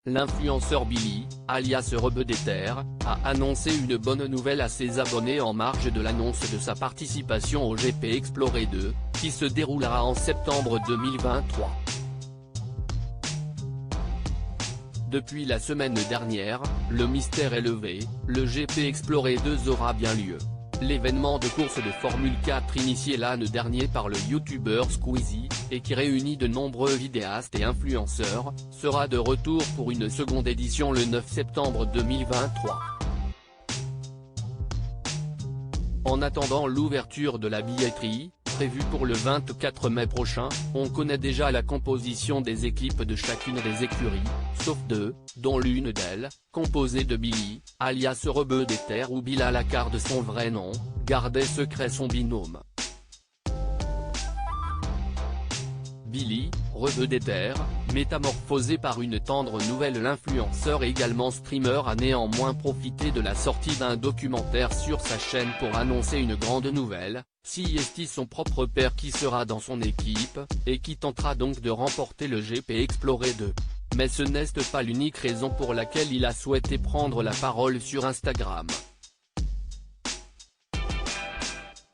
L'influenceur Billy, alias Rebeudeter, a annoncé une bonne nouvelle à ses abonnés en marge de l'annonce de sa participation au GP Explorer 2, qui se déroulera en septembre 2023. Depuis la semaine dernière, le mystère est levé, le GP Explorer 2 aura bien lieu. L'événement de course de Formule 4 initié l'année dernier par le youtubeur Squeezie, et qui réunit de nombreux vidéastes et influenceurs, sera de retour pour une seconde édition le 9 septembre 2023. En attendant l'ouverture de la billetterie, prévue pour le 24 mai prochain, on connaît déjà la composition des équipes de chacune des écuries, sauf deux, dont l'une d'elles, composée de Billy, alias Rebeudeter ou Bilalacar de son vrai nom, gardait secret son binôme. Billy, Rebeudeter, métamorphosé par une tendre nouvelle. L'influenceur et également streamer a néanmoins profité de la sortie d'un documentaire sur sa chaîne pour annoncer une grande nouvelle, c'est son propre père qui sera dans son équipe, et qui tentera donc de remporter le GP Explorer 2. Mais ce n'est pas l'unique raison pour laquelle il a souhaité prendre la parole sur Instagram.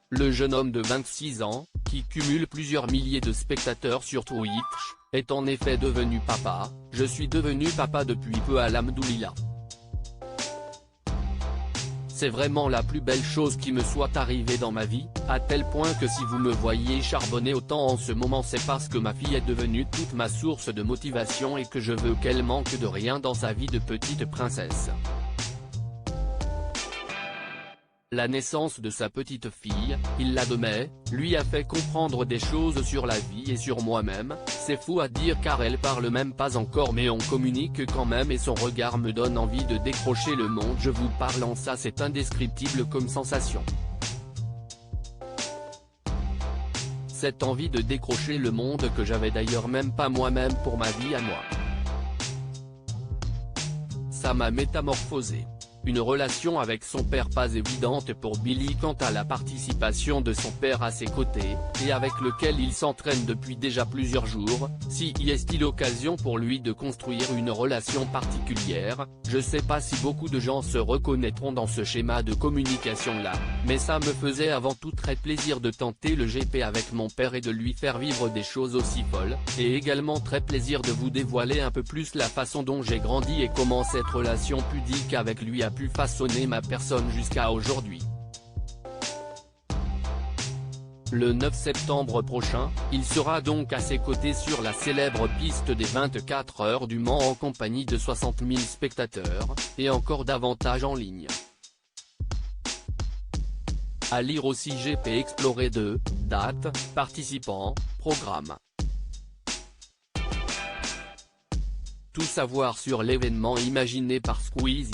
Le jeune homme de 26 ans, qui cumule plusieurs milliers de spectateurs sur Twitch, est en effet devenu papa. Je suis devenu papa depuis peu alhamdoulilah. C'est vraiment la plus belle chose qui me soit arrivée dans ma vie, à tel point que si vous me voyez charbonner autant en ce moment, c'est parce que ma fille est devenue toute ma source de motivation et que je veux qu'elle manque de rien dans sa vie de petite princesse. La naissance de sa petite fille, il l'admet, lui a fait comprendre des choses sur la vie et sur moi-même. C'est fou à dire car elle parle même pas encore, mais on communique quand même et son regard me donne envie de décrocher le monde. Je vous parle en ça, c'est indescriptible comme sensation. Cette envie de décrocher le monde que j'avais d'ailleurs même pas moi-même pour ma vie à moi. Ça m'a métamorphosé. Une relation avec son père pas évidente pour Billy quant à la participation de son père à ses côtés, et avec lequel il s'entraîne depuis déjà plusieurs jours. Si y est-il l'occasion pour lui de construire une relation particulière? Je sais pas si beaucoup de gens se reconnaîtront dans ce schéma de communication là, mais ça me faisait avant tout très plaisir de tenter le GP avec mon père et de lui faire vivre des choses aussi folles, et également très plaisir de vous dévoiler un peu plus la façon dont j'ai grandi et comment cette relation pudique avec lui a pu façonner ma personne jusqu'à aujourd'hui. Le 9 septembre prochain, il sera donc à ses côtés sur la célèbre piste des 24 heures du Mans en compagnie de 60 000 spectateurs, et encore davantage en ligne. À lire aussi GP Explorer 2, date, participants, programme. Tout savoir sur l'événement imaginé par Squeezie.